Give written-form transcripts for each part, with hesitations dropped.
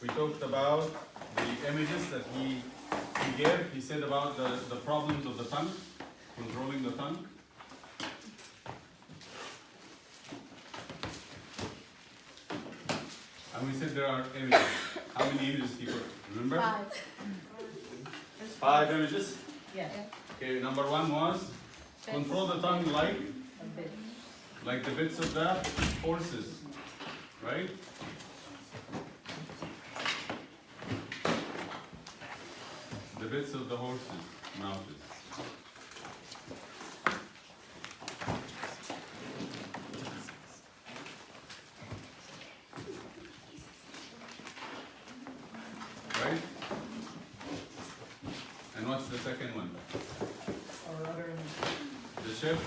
we talked about the images that he gave. He said about the problems of the tongue, controlling the tongue. And we said there are images. How many images he put? Remember? 5. 5 images. Yes. Okay, number 1 was control the tongue like the bits of the horses, right? The bits of the horses' mouths. Right? And what's the second one? Or other The ship.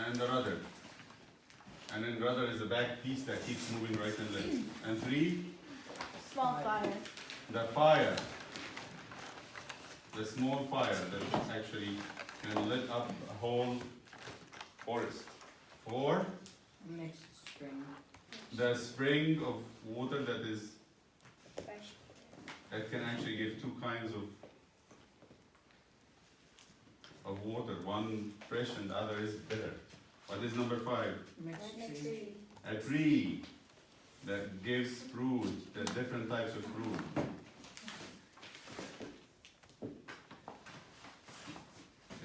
And the rudder. And then rudder is the back piece that keeps moving right and left. And 3, Small fire. the fire. The small fire that actually can lit up a whole forest. 4, mixed string. the spring of water that Fresh. can actually give 2 kinds of water. One fresh and the other is bitter. What is number 5? Mixed tree. A tree that gives fruit, the different types of fruit.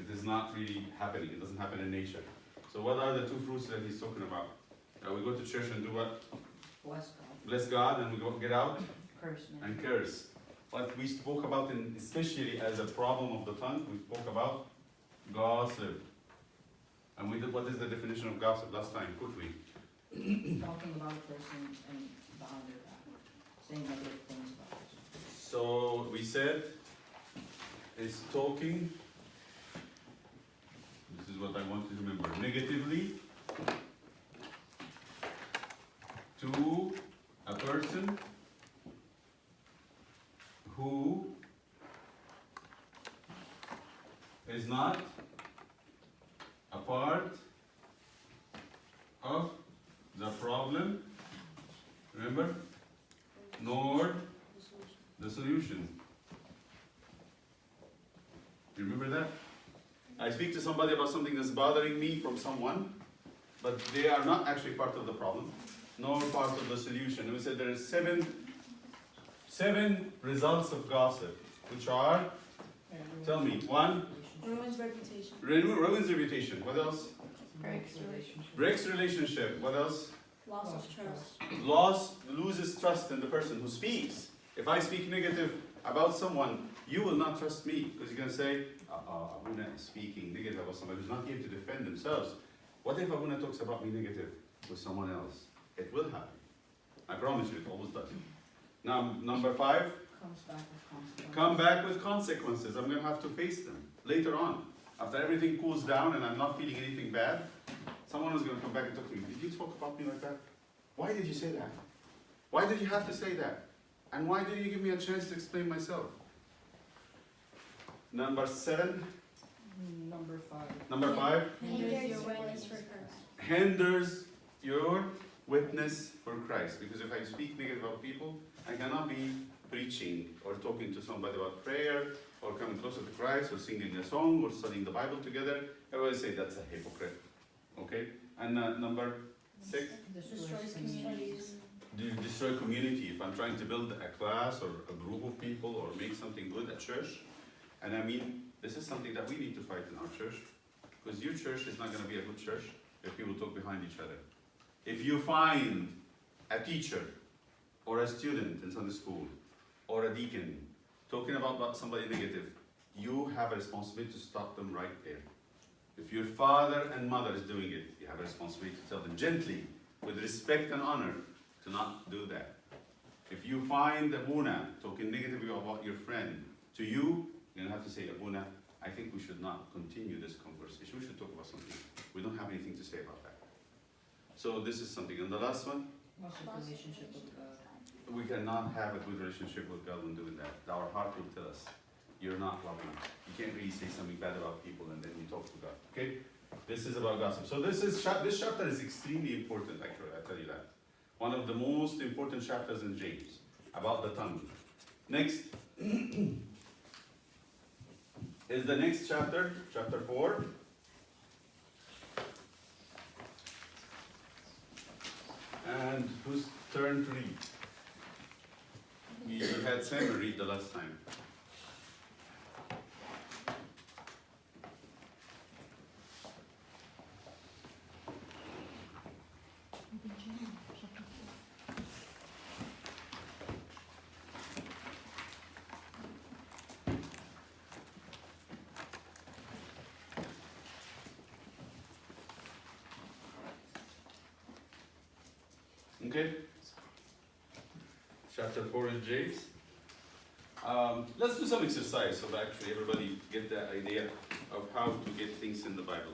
It is not really happening. It doesn't happen in nature. So what are the 2 fruits that he's talking about? We go to church and do what? Bless God. Bless God, and we go get out Curse man. and curse. What we spoke about, especially as a problem of the tongue, we spoke about gossip. And we did, what is the definition of gossip last time? Quickly. Talking about a person and behind their back. Saying negative things about a person. So we said is talking. This is what I want you to remember. Negatively to a person who is not a part of the problem, remember, nor the solution. You remember that? I speak to somebody about something that's bothering me from someone, but they are not actually part of the problem, nor part of the solution. And we said there are seven results of gossip, which are, tell me, 1, Ruins reputation. ruins reputation. What else? Breaks relationship. Breaks relationship. What else? Loss of trust. Loses trust in the person who speaks. If I speak negative about someone, you will not trust me because you're going to say, Abuna is speaking negative about somebody who's not here to defend themselves. What if Abuna talks about me negative with someone else? It will happen. I promise you, it always does. Now, number 5, Comes back with consequences. come back with consequences. I'm going to have to face them later on. After everything cools down and I'm not feeling anything bad, someone is going to come back and talk to me. Did you talk about me like that? Why did you say that? Why did you have to say that? And why didn't you give me a chance to explain myself? Number 7. Number 5. Number 5. Hinders your witness for Christ. Hinders your witness for Christ. Because if I speak negative about people, I cannot be preaching or talking to somebody about prayer or coming closer to Christ or singing a song or studying the Bible together. I always say that's a hypocrite. Okay? And number 6. Destroys communities. Do you destroy community? If I'm trying to build a class or a group of people or make something good at church, and I mean, this is something that we need to fight in our church, because your church is not going to be a good church if people talk behind each other. If you find a teacher or a student in Sunday school or a deacon talking about somebody negative, you have a responsibility to stop them right there. If your father and mother is doing it, you have a responsibility to tell them gently, with respect and honor, to not do that. If you find Abuna talking negatively about your friend to you, you're going to have to say, Abuna, I think we should not continue this conversation. We should talk about something. We don't have anything to say about that. So this is something. And the last one, Loss of relationship with God. we cannot have a good relationship with God when doing that. Our heart will tell us, you're not loving. You can't really say something bad about people and then you talk to God. Okay? This is about gossip. So this chapter is extremely important, actually, I tell you that. One of the most important chapters in James, about the tongue. Next is the next chapter, chapter 4. And whose turn to read? We had Sam read the last time. Okay? Chapter 4 in James. Let's do some exercise so that actually everybody get the idea of how to get things in the Bible.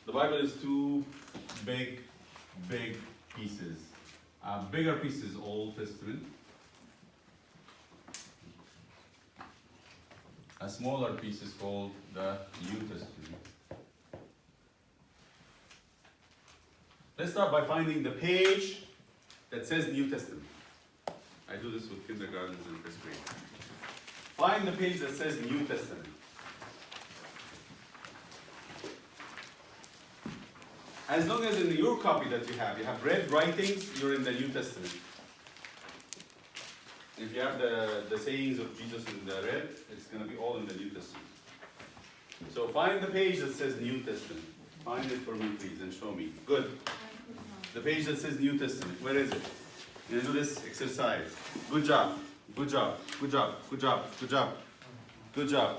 The Bible is two big pieces. Bigger piece is Old Testament. A smaller piece is called the New Testament. Let's start by finding the page that says New Testament. I do this with kindergartens and first grade. Find the page that says New Testament. As long as in your copy that you have red writings, you're in the New Testament. If you have the sayings of Jesus in the red, it's going to be all in the New Testament. So find the page that says New Testament. Find it for me, please, and show me. Good. The page that says New Testament. Where is it? You're going to do this exercise. Good job. Good job. Good job. Good job. Good job. Good job.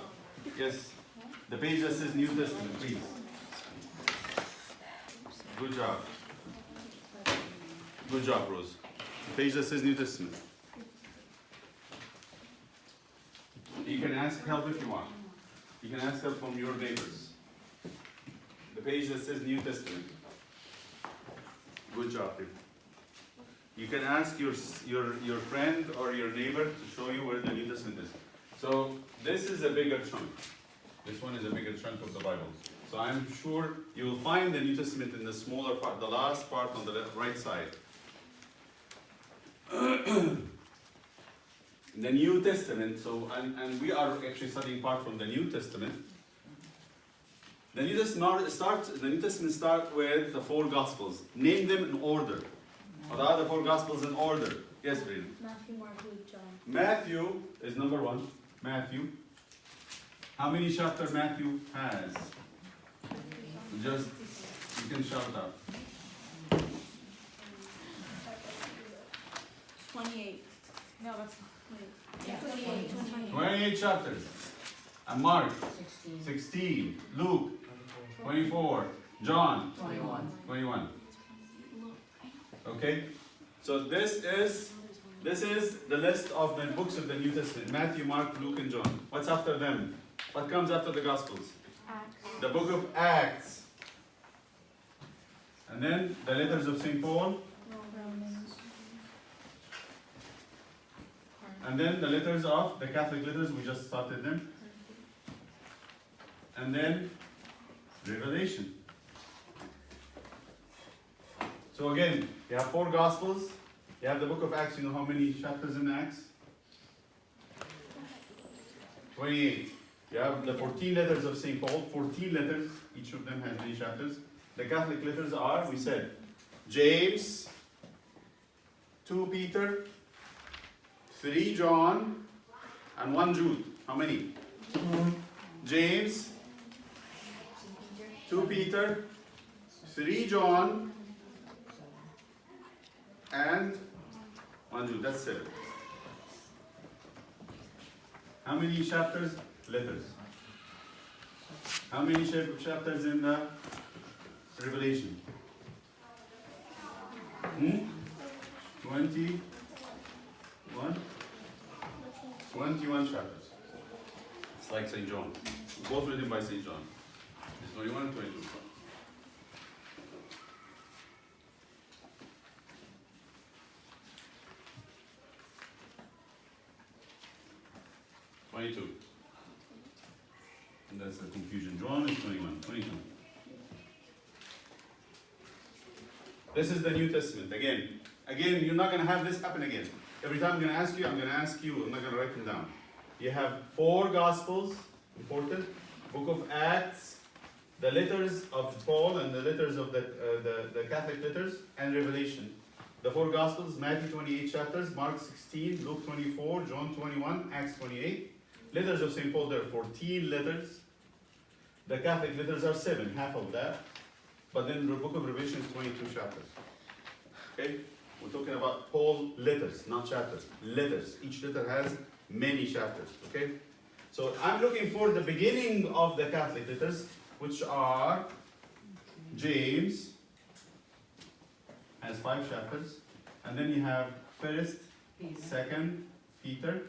Yes. The page that says New Testament, please. Good job. Good job, Rose. The page that says New Testament. You can ask help if you want. You can ask help from your neighbors. The page that says New Testament. Good job, Rick. You can ask your friend or your neighbor to show you where the New Testament is. So this is a bigger chunk. This one is a bigger chunk of the Bible. So I'm sure you will find the New Testament in the smaller part, the last part on the right side. The New Testament, so and we are actually studying part from the New Testament. The New Testament starts with the 4 Gospels. Name them in order. What are the 4 Gospels in order? Yes, Brina. Matthew, Mark, Luke, John. Matthew is number 1. Matthew. How many chapters Matthew has? Just, you can shout out. 28. No, that's wait. Yeah, 28. 28 chapters. And Mark, 16, 16. Luke, 24. John, 21. 21. Okay? So this is the list of the books of the New Testament. Matthew, Mark, Luke, and John. What's after them? What comes after the Gospels? Acts. The book of Acts. And then the letters of St. Paul. Romans. And then the letters of the Catholic letters, we just started them. And then Revelation. So again, you have 4 Gospels. You have the book of Acts. You know how many chapters in Acts? 28. You have the 14 letters of St. Paul. 14 letters. Each of them has many chapters. The Catholic letters are, we said, James, 2 Peter, 3 John, and 1 Jude. How many? James, 2 Peter, 3 John, and 1 Jude. That's 7. How many chapters? Letters. How many chapters in the Revelation? 21? 21 chapters. It's like St. John. Both written by St. John. It's 21 and 22. 22. And that's the confusion. John is 21. 22. This is the New Testament. Again, you're not going to have this happen again. Every time I'm going to ask you, I'm not going to write them down. You have 4 Gospels, important, Book of Acts, the letters of Paul and the letters of the Catholic letters, and Revelation. The 4 Gospels, Matthew 28 chapters, Mark 16, Luke 24, John 21, Acts 28. Letters of St. Paul, there are 14 letters. The Catholic letters are 7, half of that. But then the book of Revelation is 22 chapters. Okay? We're talking about Paul letters, not chapters. Letters. Each letter has many chapters. Okay? So I'm looking for the beginning of the Catholic letters, which are James, has 5 chapters. And then you have 1st, Peter, 2nd, Peter.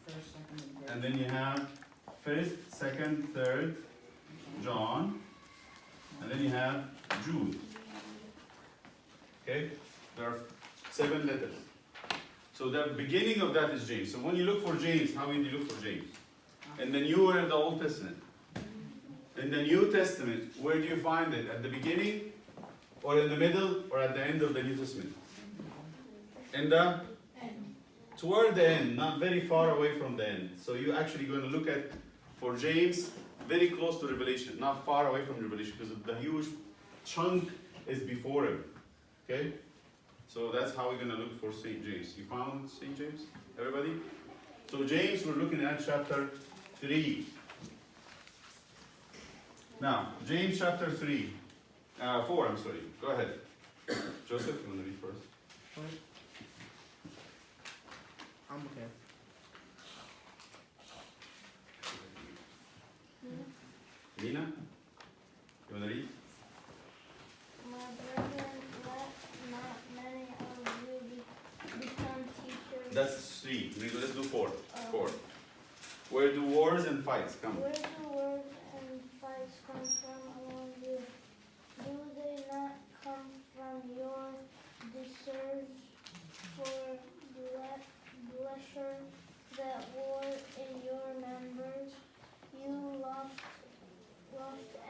first, second, and third. And then you have 1st, 2nd, 3rd, John. And then you have Jude. Okay? There are 7 letters. So the beginning of that is James. So when you look for James, how will you look for James? In the New and the Old Testament. In the New Testament, where do you find it? At the beginning, or in the middle, or at the end of the New Testament? In the toward the end, not very far away from the end. So you're actually going to look at, for James, very close to Revelation, not far away from Revelation, because the huge chunk is before him. Okay? So that's how we're going to look for St. James. You found St. James? Everybody? So James, we're looking at chapter 3. Now, James chapter 3. 4, I'm sorry. Go ahead. Joseph, you want to read first? I'm okay. Lina? You want to read? My brethren, let not many of you become teachers. That's 3. Let's do 4. of 4. Where do wars and fights come? Where do wars and fights come from among you? Do they not come from your desires for pleasure that war in your members? You lust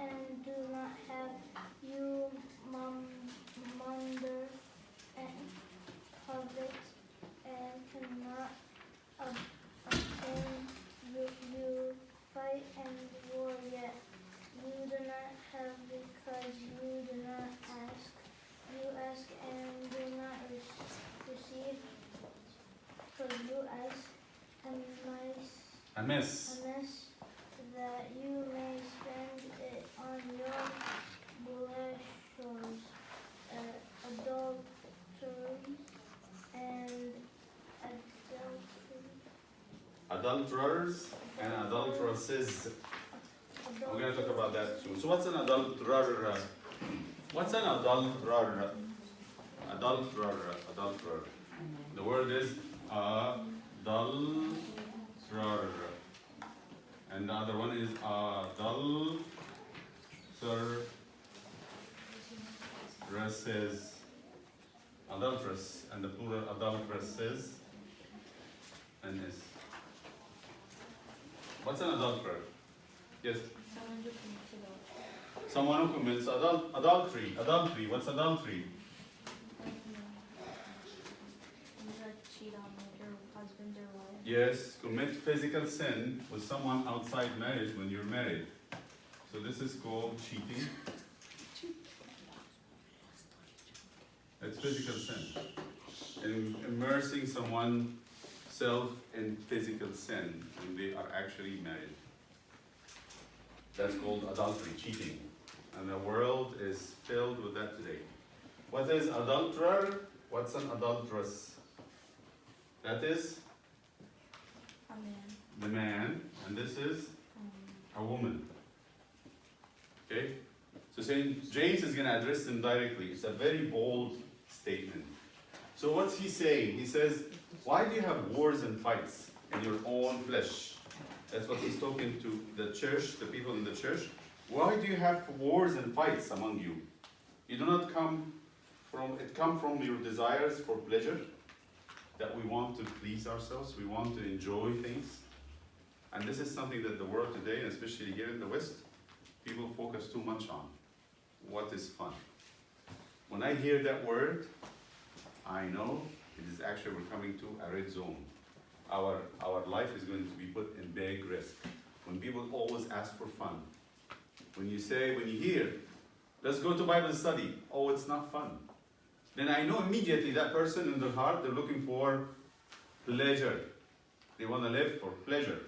and do not have. You murder and covet and cannot obtain. You fight and war, yet you do not have because you do not ask. You ask and do not receive, because you ask Amiss. amiss, that you may spend it on your pleasures, adulteries, and Adulterers and adulteresses. We're going to talk about that soon. So what's an adulterer? What's an adulterer? Adulterer. The word is adulterer. And the other one is adulteresses. Adulteress. And the plural adulteresses. And is. What's an adulterer? Yes? Someone who commits adultery. Adultery. What's adultery? Cheat on your husband or wife. Yes, commit physical sin with someone outside marriage when you're married. So this is called cheating. It's physical sin. And immersing someone self in physical sin when they are actually married. That's called adultery, cheating. And the world is filled with that today. What is adulterer? What's an adulteress? That is A man. the man, and this is a woman. Okay? So St. James is going to address them directly. It's a very bold statement. So what's he saying? He says, why do you have wars and fights in your own flesh? That's what he's talking to the church, the people in the church. Why do you have wars and fights among you? You do not come from your desires for pleasure, that we want to please ourselves, we want to enjoy things. And this is something that the world today, and especially here in the West, people focus too much on. What is fun? When I hear that word, I know it is actually we're coming to a red zone. Our life is going to be put in big risk. When people always ask for fun, when you hear, let's go to Bible study, oh, it's not fun. Then I know immediately that person in their heart, they're looking for pleasure. They want to live for pleasure.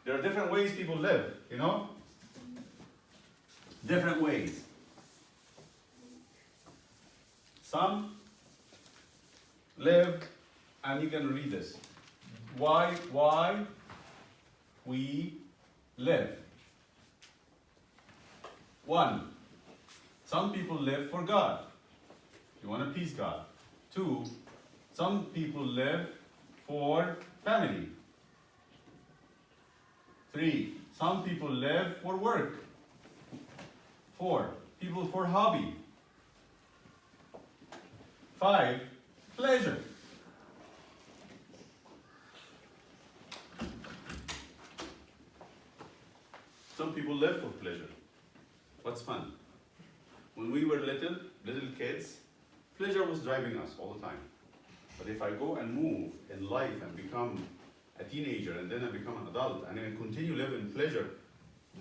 There are different ways people live, you know? Different ways. Some live, and you can read this. Why we live. 1, some people live for God. You want to please God. 2, some people live for family. 3, some people live for work. 4, people for hobby. 5, pleasure. Some people live for pleasure. What's fun? When we were little kids, pleasure was driving us all the time. But if I go and move in life and become a teenager and then I become an adult and then continue living pleasure,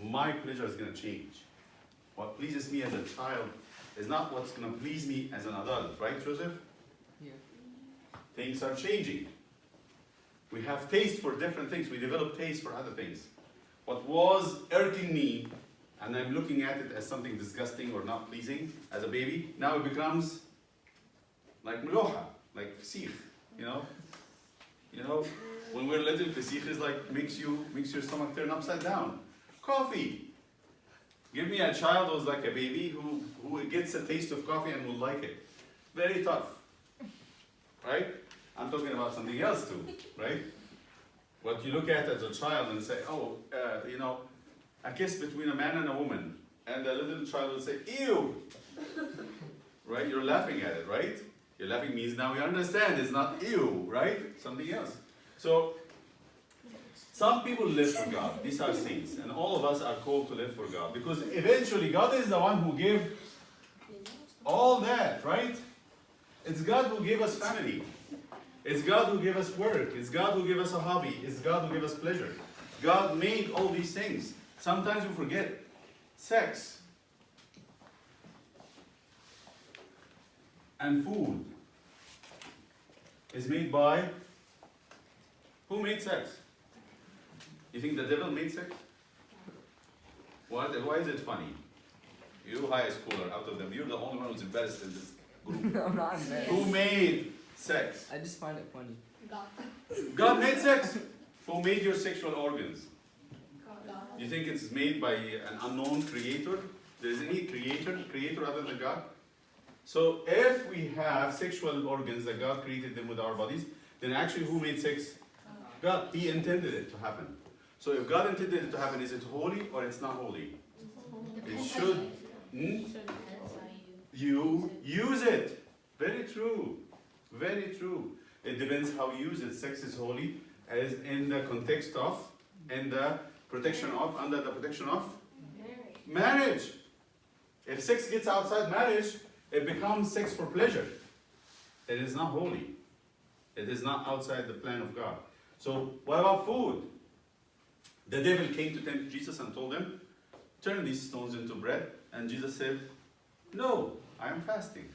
my pleasure is going to change. What pleases me as a child is not what's going to please me as an adult, right, Joseph? Yeah. Things are changing. We have taste for different things. We develop taste for other things. What was irking me, and I'm looking at it as something disgusting or not pleasing as a baby, now it becomes like mloha, like fasikh, you know? You know, when we're little, fasikh is like makes your stomach turn upside down. Coffee. Give me a child who's like a baby who gets a taste of coffee and will like it. Very tough. Right? I'm talking about something else too, right? What you look at as a child and say, oh, you know, a kiss between a man and a woman, and the little child will say, ew! Right? You're laughing at it, right? You're laughing means now you understand it's not ew, right? Something else. So, some people live for God. These are saints. And all of us are called to live for God. Because eventually God is the one who gave all that, right? It's God who gave us family. It's God who gave us work. It's God who gave us a hobby. It's God who gave us pleasure. God made all these things. Sometimes we forget. Sex. And food is made by... Who made sex? You think the devil made sex? Why is it funny? You high schooler out of them, you're the only one who's embarrassed in this group. I'm not embarrassed. Who made sex? I just find it funny. God made sex. Who made your sexual organs? You think it's made by an unknown creator? There is any creator other than God? So if we have sexual organs that God created them with our bodies, then actually who made sex? God. He intended it to happen. So if God intended it to happen, is it holy or it's not holy? It should. You use it. Very true. Very true. It depends how you use it. Sex is holy as in the context of, in the protection of, under the protection of marriage. If sex gets outside marriage, it becomes sex for pleasure. It is not holy. It is not outside the plan of God. So what about food? The devil came to tempt Jesus and told him, turn these stones into bread. And Jesus said, no, I am fasting.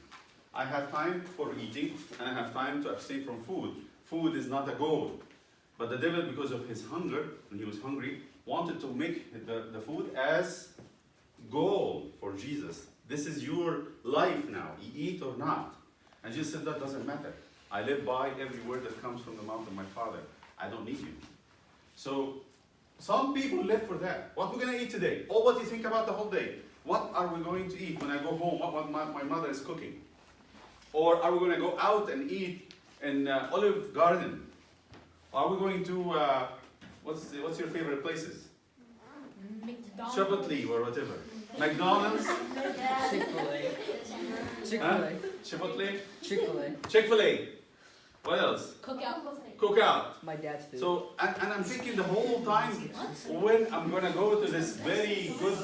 I have time for eating and I have time to abstain from food. Food is not a goal. But the devil, because of his hunger, when he was hungry, wanted to make the food as goal for Jesus. This is your life now. You eat or not. And Jesus said, that doesn't matter. I live by every word that comes from the mouth of my Father. I don't need you. So, some people live for that. What we're going to eat today? Oh, what do you think about the whole day? What are we going to eat when I go home? What my mother is cooking? Or are we going to go out and eat in Olive Garden? Are we going to, what's your favorite places? Chipotle or whatever. McDonald's? Chick-fil-A. Huh? Chick-fil-A. Chipotle? Chick-fil-A. Chick-fil-A. What else? Cookout. My dad's food. So, and I'm thinking the whole time, when I'm going to go to this very good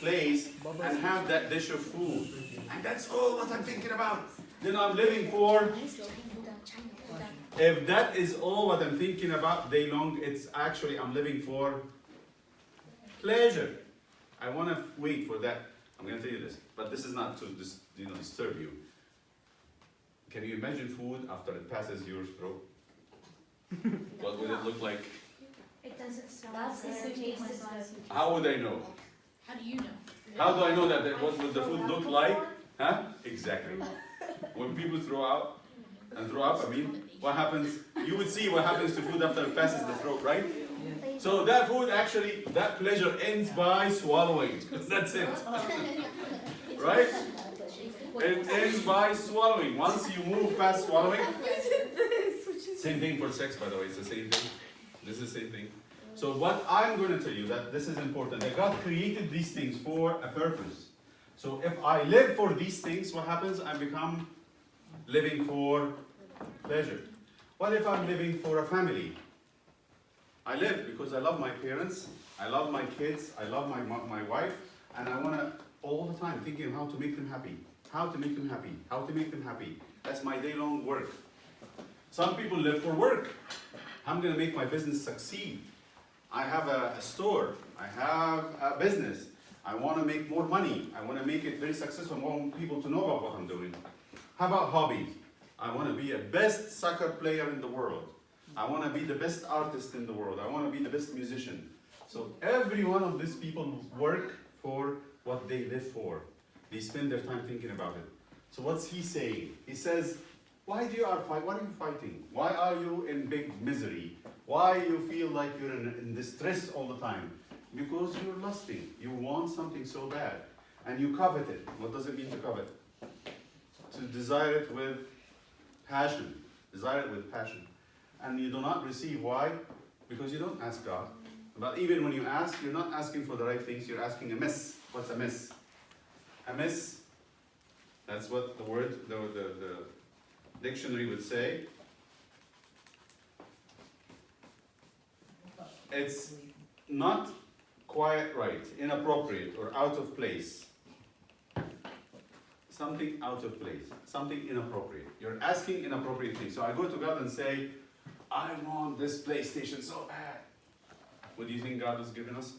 place and have that dish of food, and that's all what I'm thinking about, then I'm living for. If that is all what I'm thinking about day long, it's actually I'm living for pleasure. I want to wait for that. I'm going to tell you this, but this is not to disturb you. Can you imagine food after it passes your throat? What would it look like? It doesn't smell That's the good, same taste as is good. How would I know? How do you know? How do I know that what would the food look like? Huh? Exactly. When people throw out and throw up, I mean, what happens? You would see what happens to food after it passes the throat, right? So that food actually, that pleasure ends by swallowing. That's it. Right? It ends by swallowing. Once you move past swallowing, same thing for sex, by the way, it's the same thing. This is the same thing. So what I'm going to tell you, that this is important, that God created these things for a purpose. So if I live for these things, what happens? I become living for pleasure. What if I'm living for a family? I live because I love my parents, I love my kids, I love my wife, and I want to all the time thinking how to make them happy, how to make them happy, how to make them happy. That's my day-long work. Some people live for work. I'm going to make my business succeed. I have a store, I have a business. I want to make more money. I want to make it very successful. I want people to know about what I'm doing. How about hobbies? I want to be a best soccer player in the world. I want to be the best artist in the world. I want to be the best musician. So every one of these people work for what they live for. They spend their time thinking about it. So what's he saying? He says, why are you fighting? Why are you in big misery? Why you feel like you're in distress all the time? Because you're lusting. You want something so bad. And you covet it. What does it mean to covet? To desire it with passion. Desire it with passion. And you do not receive. Why? Because you don't ask God. But even when you ask, you're not asking for the right things, you're asking amiss. What's amiss? Amiss, that's what the word, the dictionary would say. It's not quite right, inappropriate, or out of place. Something out of place, something inappropriate. You're asking inappropriate things. So I go to God and say, I want this PlayStation so bad. What do you think God has given us?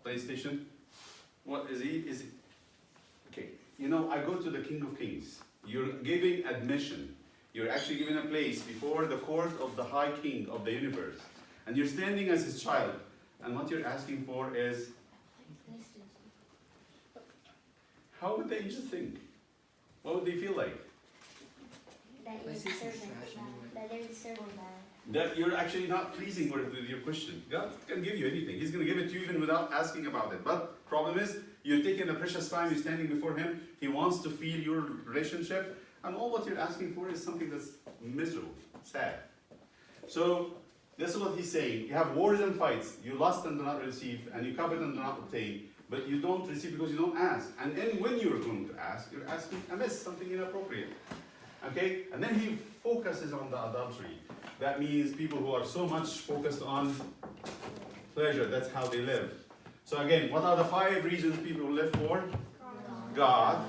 PlayStation? What is he? Okay, you know, I go to the King of Kings. You're giving admission. You're actually given a place before the court of the High King of the universe. And you're standing as his child. And what you're asking for is, how would the angels think? What would they feel like? That you're serving that they're serving that. That you're actually not pleasing with your question. God can give you anything. He's going to give it to you even without asking about it. But problem is, you're taking a precious time, you're standing before him. He wants to feel your relationship. And all what you're asking for is something that's miserable, sad. So, this is what he's saying. You have wars and fights. You lust and do not receive, and you covet and do not obtain. But you don't receive because you don't ask. And then when you're going to ask, you're asking amiss, something inappropriate. Okay? And then he focuses on the adultery. That means people who are so much focused on pleasure, that's how they live. So again, what are the 5 reasons people live for? God,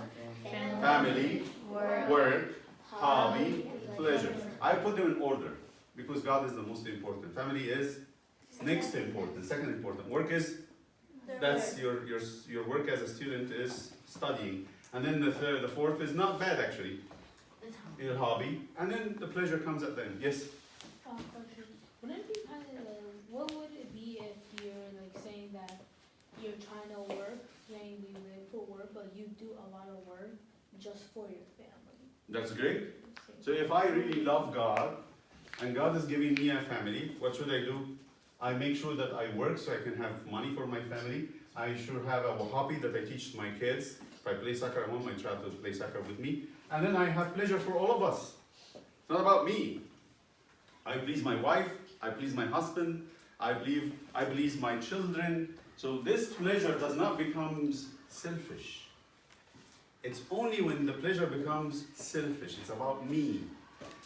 family, work, hobby, pleasure. I put them in order because God is the most important. Family is next important, second important. Work is, that's your work as a student is studying. And then the fourth is not bad actually, your hobby. And then the pleasure comes at the end. Yes? Wouldn't it be kind of, what would it be if you're like saying that you're trying to work, saying we live for work, but you do a lot of work just for your family? That's great. So if I really love God, and God is giving me a family, what should I do? I make sure that I work so I can have money for my family. I should have a hobby that I teach my kids. If I play soccer, I want my child to play soccer with me. And then I have pleasure for all of us. It's not about me. I please my wife, I please my husband, I please my children. So this pleasure does not become selfish. It's only when the pleasure becomes selfish, it's about me,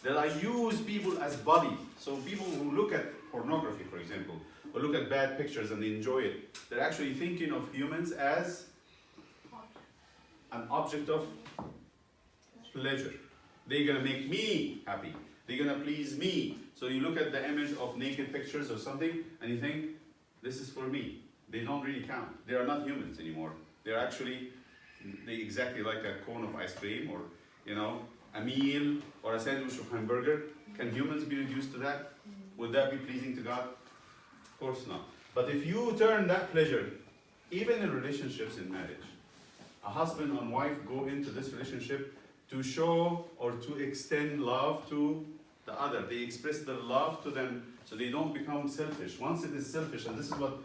that I use people as bodies. So people who look at pornography, for example, or look at bad pictures and they enjoy it, they're actually thinking of humans as an object of pleasure. They're gonna make me happy. They're gonna please me. So you look at the image of naked pictures or something and you think, this is for me. They don't really count. They are not humans anymore. They're actually exactly like a cone of ice cream or, you know, a meal or a sandwich of hamburger. Can humans be reduced to that? Would that be pleasing to God? Of course not. But if you turn that pleasure, even in relationships in marriage, a husband and wife go into this relationship to show or to extend love to the other. They express their love to them so they don't become selfish. Once it is selfish, and this is what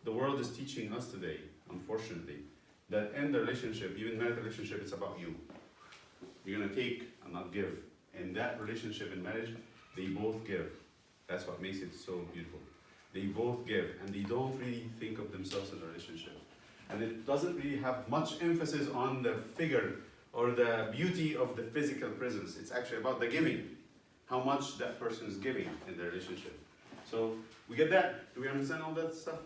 the world is teaching us today, unfortunately, that in the relationship, even marriage relationship, it's about you. You're gonna take and not give. In that relationship in marriage, they both give. That's what makes it so beautiful. They both give, and they don't really think of themselves in a relationship. And it doesn't really have much emphasis on the figure or the beauty of the physical presence. It's actually about the giving, how much that person is giving in the relationship. So we get that. Do we understand all that stuff?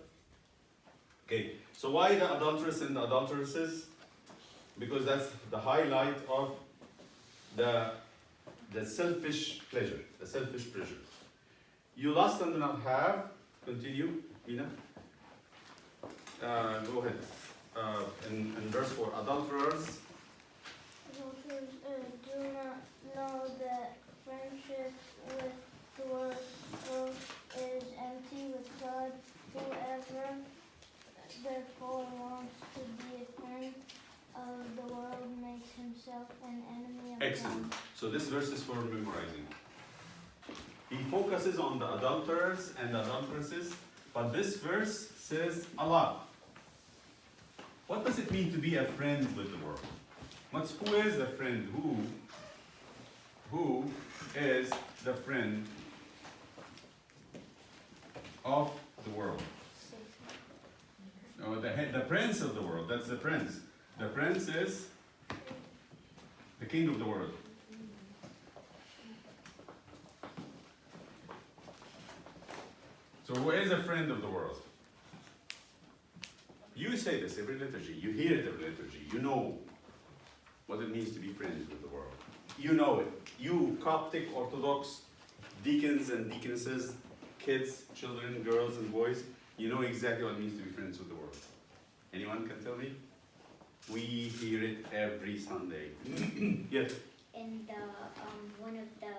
Okay, so why the adulteress and the adulteresses? Because that's the highlight of the selfish pleasure, the selfish pleasure. You lust and do not have. Continue, Mina. Go ahead. In verse 4, adulterers. Adulterers do not know that friendship with the world is empty with God. Whoever therefore wants to be a friend of the world makes himself an enemy of Excellent. God. So this verse is for memorizing. He focuses on the adulterers and the adulteresses, but this verse says a lot. What does it mean to be a friend with the world? Who is the friend? Who is the friend of the world? Oh, the prince of the world. That's the prince. The prince is the king of the world. So who is a friend of the world? You say this every liturgy. You hear it every liturgy. You know what it means to be friends with the world. You know it. You Coptic Orthodox deacons and deaconesses, kids, children, girls and boys, you know exactly what it means to be friends with the world. Anyone can tell me? We hear it every Sunday. Yes? In the one of the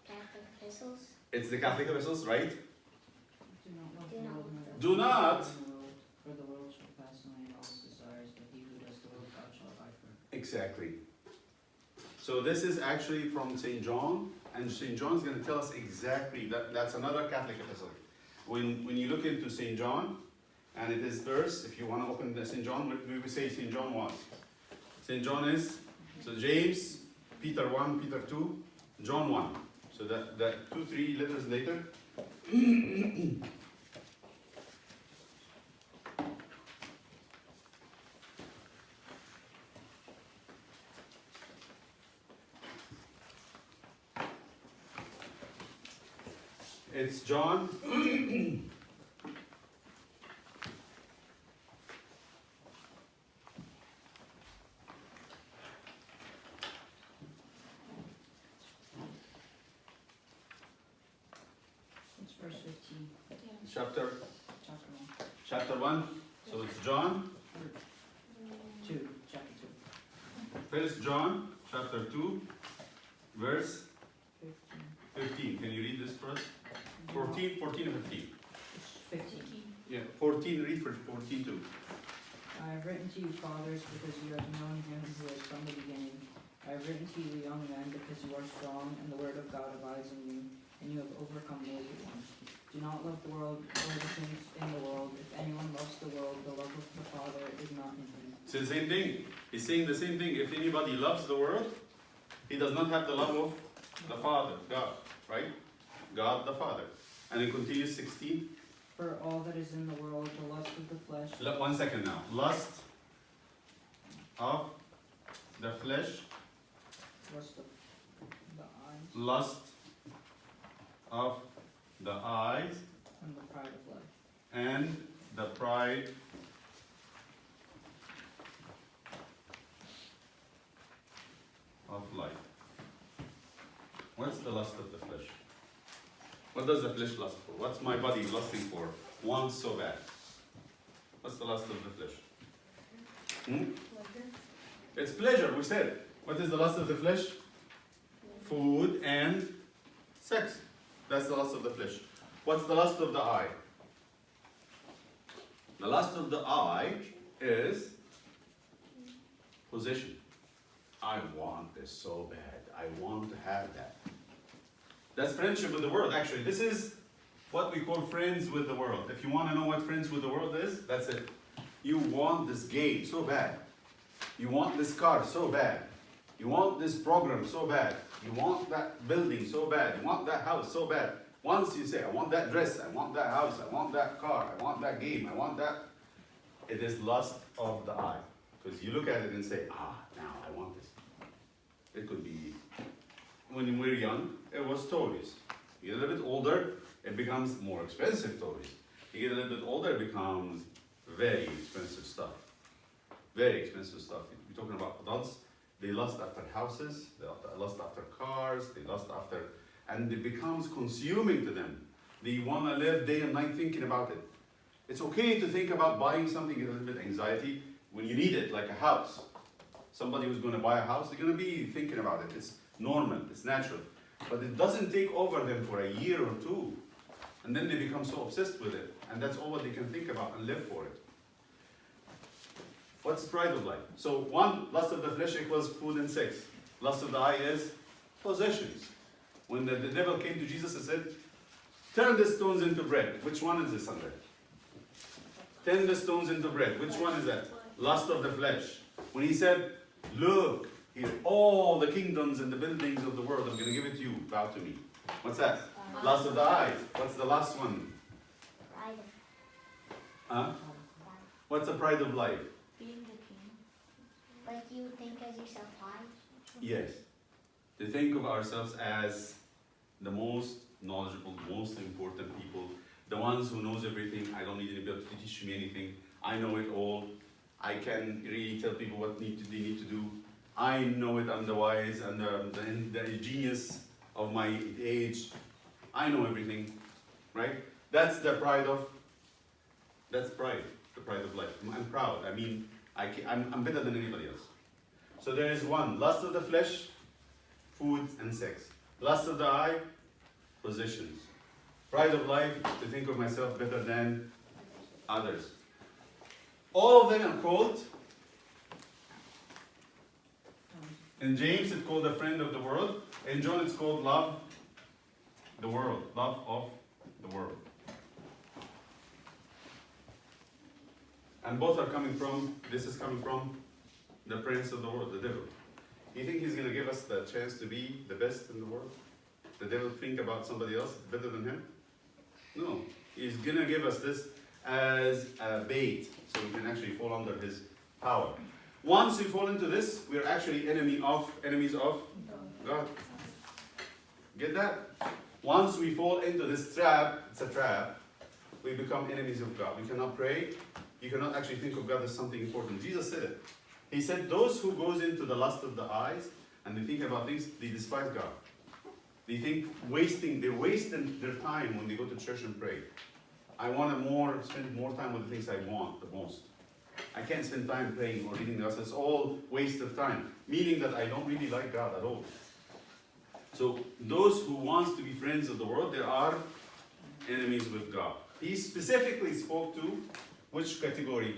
Catholic epistles. It's the Catholic epistles, right? Do not love Do the not world, love nor the Do not. the world, for the world shall pass away and all its desires, but he who does the will of God shall abide forever. Exactly. So this is actually from St. John, and St. John's going to tell us exactly that. That's another Catholic epistle. When you look into St. John, and it is verse, if you want to open the St. John, we will say St. John 1. St. John is, so James, Peter 1, Peter 2, John 1. So that 2-3 letters later. It's John. It's verse 15, Chapter chapter 1. 1. So it's John. 2, chapter 1 John chapter 2, verse 2. 15. 15. Can you read this for us? 14 or 15? It's 15. Yeah, 14, read for 14 too. I have written to you, fathers, because you have known him who is from the beginning. I have written to you, young men, because you are strong, and the word of God abides in you, and you have overcome the wicked one. Do not love the world or the things in the world. If anyone loves the world, the love of the Father is not in him. It's the same thing. He's saying the same thing. If anybody loves the world, he does not have the love of the Father, God, right? God the Father. And it continues 16. For all that is in the world, the lust of the flesh, 1 second now. Lust of the flesh, lust of the eyes, lust of the eyes, and the pride of life. and the pride What's the lust of the flesh? What does the flesh lust for? What's my body lusting for? Wants so bad. What's the lust of the flesh? It's pleasure, we said. What is the lust of the flesh? Food and sex. That's the lust of the flesh. What's the lust of the eye? The lust of the eye is possession. I want this so bad. I want to have that. That's friendship with the world, actually. This is what we call friends with the world. If you want to know what friends with the world is, that's it. You want this game so bad. You want this car so bad. You want this program so bad. You want that building so bad. You want that house so bad. Once you say, I want that dress, I want that house, I want that car, I want that game, I want that, it is lust of the eye. Because you look at it and say, now I want this. It could be, when we were young, it was toys. You get a little bit older, it becomes more expensive toys. You get a little bit older, it becomes very expensive stuff. Very expensive stuff. We're talking about adults, they lust after houses, they lust after cars, they lust after, and it becomes consuming to them. They want to live day and night thinking about it. It's okay to think about buying something, get a little bit anxiety when you need it, like a house. Somebody who's going to buy a house, they're going to be thinking about it. It's normal, it's natural. But it doesn't take over them for a year or two. And then they become so obsessed with it. And that's all what they can think about and live for it. What's pride of life? So one, lust of the flesh equals food and sex. Lust of the eye is possessions. When the devil came to Jesus and said, turn the stones into bread. Which one is this under? Turn the stones into bread. Which one is that? Lust of the flesh. When he said, look, here, all the kingdoms and the buildings of the world, I'm going to give it to you. Bow to me. What's that? Lust of the eyes. What's the last one? Pride. Huh? What's the pride of life? Being the king. Like you think as yourself high? Yes. To think of ourselves as the most knowledgeable, most important people, the ones who knows everything. I don't need anybody to teach me anything. I know it all. I can really tell people what they need to do. I know it. I'm the wise and the genius of my age. I know everything, right? That's the pride of. That's pride. The pride of life. I'm proud. I mean, I'm better than anybody else. So there is one lust of the flesh, food and sex. Lust of the eye, possessions. Pride of life, to think of myself better than others. All of them are called, in James it's called a friend of the world. In John it's called love the world. Love of the world. And both are coming from, this is coming from the prince of the world, the devil. You think he's going to give us the chance to be the best in the world? The devil think about somebody else better than him? No. He's going to give us this as a bait, so we can actually fall under his power. Once we fall into this, we're actually enemies of God. Get that? Once we fall into this trap, it's a trap, we become enemies of God. We cannot pray. You cannot actually think of God as something important. Jesus said it. He said, those who goes into the lust of the eyes and they think about things, they despise God. They think they're wasting their time when they go to church and pray. I want to spend more time with the things I want the most. I can't spend time praying or reading the gospel. It's all waste of time. Meaning that I don't really like God at all. So those who wants to be friends of the world, they are enemies with God. He specifically spoke to which category?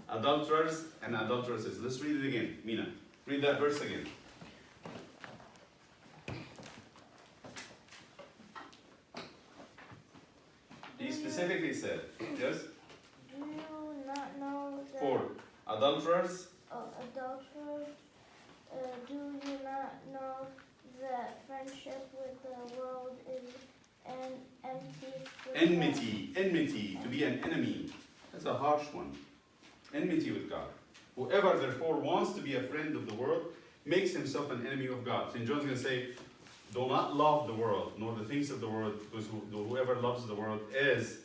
Adulterers and adulteresses. Let's read it again. Mina, read that verse again. He specifically said, yes? Do you not know that For adulterers, adulterers, do you not know that friendship with the world is an enmity, to be an enemy. That's a harsh one. Enmity with God. Whoever therefore wants to be a friend of the world makes himself an enemy of God. St. John's going to say, do not love the world, nor the things of the world, because whoever loves the world is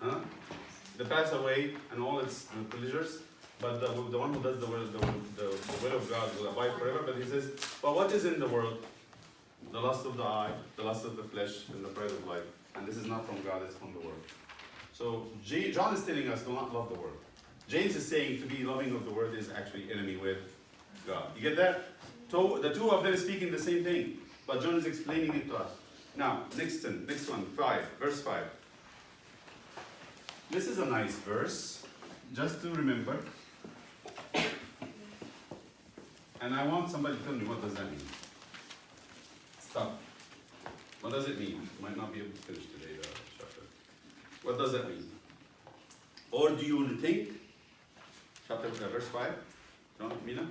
the pass away and all its pleasures but the one who does the will of God will abide forever. But he says, but what is in the world? The lust of the eye, the lust of the flesh, and the pride of life. And this is not from God, it's from the world. So John is telling us, do not love the world. James is saying to be loving of the world is actually enemy with God. You get that? So the two of them speaking the same thing, but John is explaining it to us. Now, next one, 5, verse 5. This is a nice verse, just to remember. And I want somebody to tell me, what does that mean? Stop. What does it mean? Might not be able to finish today the chapter. What does that mean? Or do you think, verse 5, John, Mina?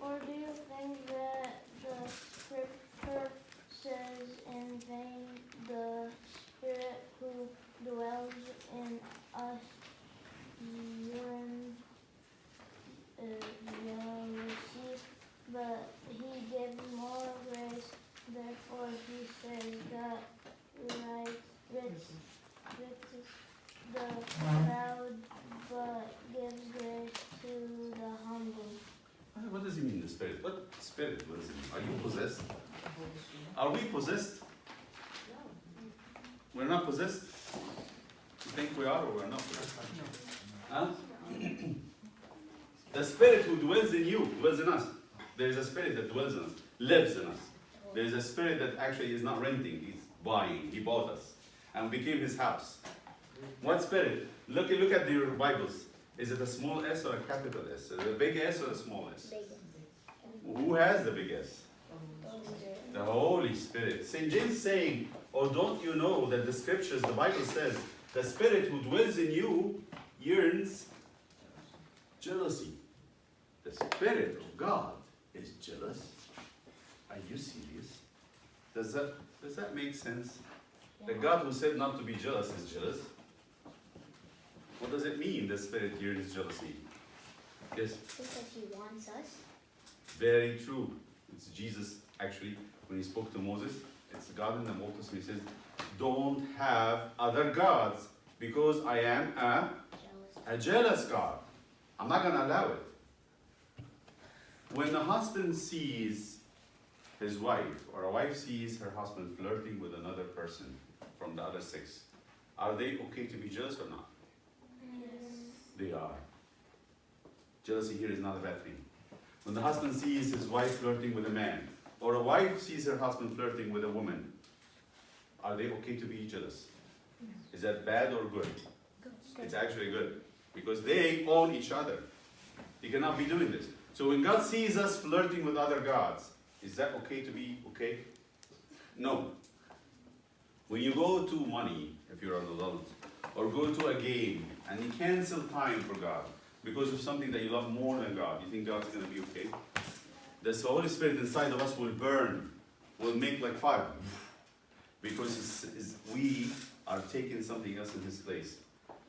Or do you think that the scripture says in vain, the Spirit who dwells in us yearns jealousy, but he gives more grace. Therefore he says that riches the proud, but gives grace to the humble. What does he mean, the Spirit? What Spirit? What does it mean? Are you possessed? Are we possessed? We're not possessed? You think we are or we're not possessed? Huh? The Spirit who dwells in you, dwells in us. There is a Spirit that dwells in us, lives in us. There is a Spirit that actually is not renting, he's buying. He bought us and became his house. What Spirit? Look at your Bibles. Is it a small s or a capital S? Is it a big S or a small s? Big. Who has the big S? The Holy Spirit. St. James saying, or don't you know that the scriptures, the Bible says, the Spirit who dwells in you yearns jealousy. The Spirit of God is jealous. Are you serious? Does that make sense? The God who said not to be jealous is jealous. What does it mean, the Spirit yearns jealousy? Yes? Because he wants us. Very true. It's Jesus, actually, when he spoke to Moses, it's God in the Old Testament. He says, don't have other gods, because I am a jealous God. I'm not going to allow it. When the husband sees his wife, or a wife sees her husband flirting with another person from the other sex, are they okay to be jealous or not? They are. Jealousy here is not a bad thing. When the husband sees his wife flirting with a man, or a wife sees her husband flirting with a woman, are they okay to be jealous? Is that bad or good? It's actually good, because they own each other. You cannot be doing this. So when God sees us flirting with other gods, is that okay to be okay? No. When you go to money, if you're an adult, or go to a game, and you cancel time for God because of something that you love more than God, you think God's going to be okay? The Holy Spirit inside of us will burn, will make like fire, because we are taking something else in His place.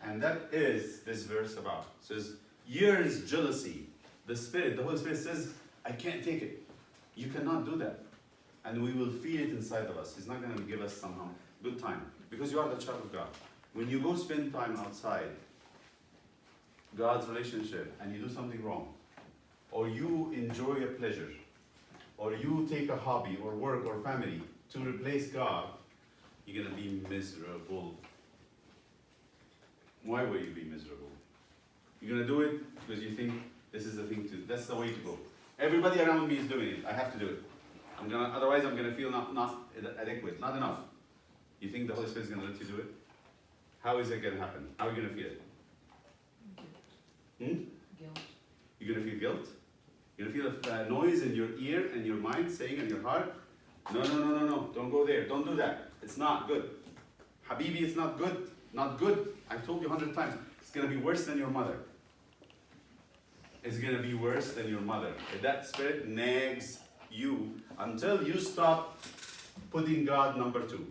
And that is this verse about. It says, yearns jealousy. The Spirit, the Holy Spirit says, I can't take it. You cannot do that. And we will feel it inside of us. He's not going to give us somehow good time, because you are the child of God. When you go spend time outside God's relationship and you do something wrong, or you enjoy a pleasure, or you take a hobby or work or family to replace God, you're going to be miserable. Why will you be miserable? You're going to do it because you think this is the thing to, that's the way to go. Everybody around me is doing it. I have to do it. Otherwise I'm going to feel not adequate, not enough. You think the Holy Spirit is going to let you do it? How is it going to happen? How are you going to feel it? Guilt. You're going to feel guilt? You're going to feel a noise in your ear and your mind saying in your heart, no, don't go there, don't do that. It's not good. Habibi, it's not good. Not good. I've told you 100 times. It's going to be worse than your mother. It's going to be worse than your mother. If that spirit nags you until you stop putting God number 2.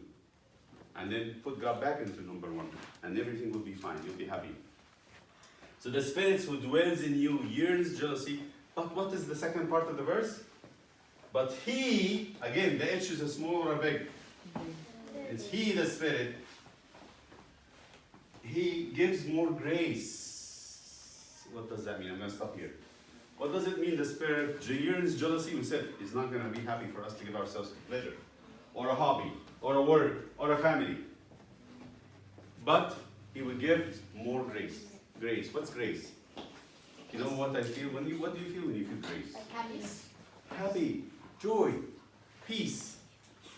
And then put God back into number 1. And everything will be fine. You'll be happy. So the Spirit who dwells in you yearns jealousy. But what is the second part of the verse? But He, again, the H is a small or a big. It's He, the Spirit. He gives more grace. what does that mean? I'm going to stop here. What does it mean the Spirit yearns jealousy? We said He's not going to be happy for us to give ourselves pleasure, or a hobby, or a work, or a family. But He will give more grace. Grace. What's grace? You know what I feel? What do you feel when you feel grace? Like happiness. Happy, joy, peace,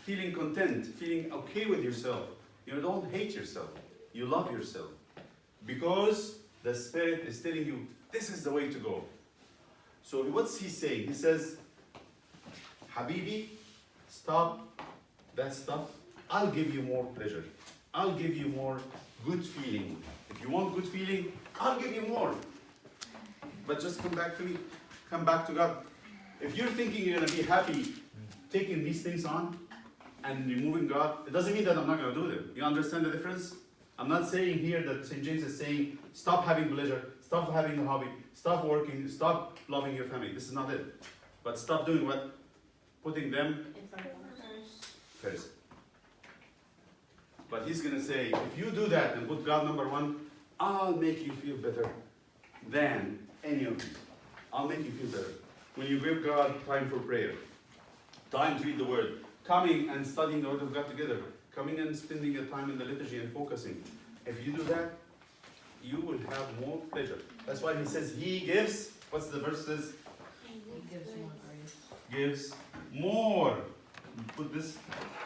feeling content, feeling okay with yourself. You don't hate yourself. You love yourself. Because the Spirit is telling you, this is the way to go. So what's He saying? He says, Habibi, stop that stuff. I'll give you more pleasure. I'll give you more good feeling. If you want good feeling, I'll give you more. But just come back to me. Come back to God. If you're thinking you're going to be happy taking these things on and removing God, it doesn't mean that I'm not going to do them. You understand the difference? I'm not saying here that St. James is saying, stop having pleasure, stop having a hobby, stop working, stop loving your family. This is not it. But stop doing what? Putting them In front of others. first. But He's going to say, if you do that and put God number one, I'll make you feel better than any of these. I'll make you feel better. When you give God time for prayer, time to read the Word, coming and studying the Word of God together, coming and spending your time in the liturgy and focusing. If you do that, you will have more pleasure. That's why He says He gives, what's the verse says? He gives more grace. Gives more. Put this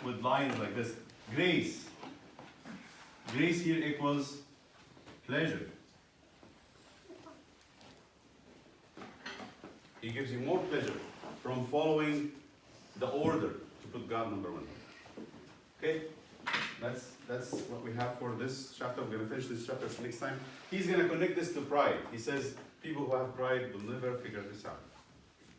with lines like this. Grace. Grace here equals pleasure. He gives you more pleasure from following the order to put God number one. Okay? That's what we have for this chapter. We're going to finish this chapter next time. He's going to connect this to pride. He says, people who have pride will never figure this out.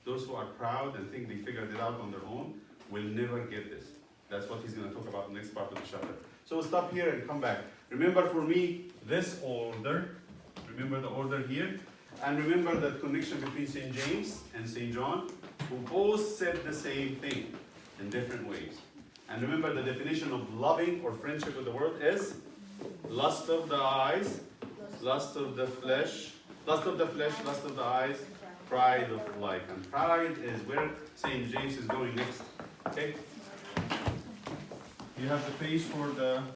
Those who are proud and think they figured it out on their own will never get this. That's what he's going to talk about in the next part of the chapter. So we'll stop here and come back. Remember for me, this order. Remember the order here. And remember that connection between St. James and St. John, who both said the same thing in different ways. And remember the definition of loving or friendship with the world is lust of the eyes, lust of the flesh, lust of the eyes, pride of life. And pride is where St. James is going next. Okay? You have the page for the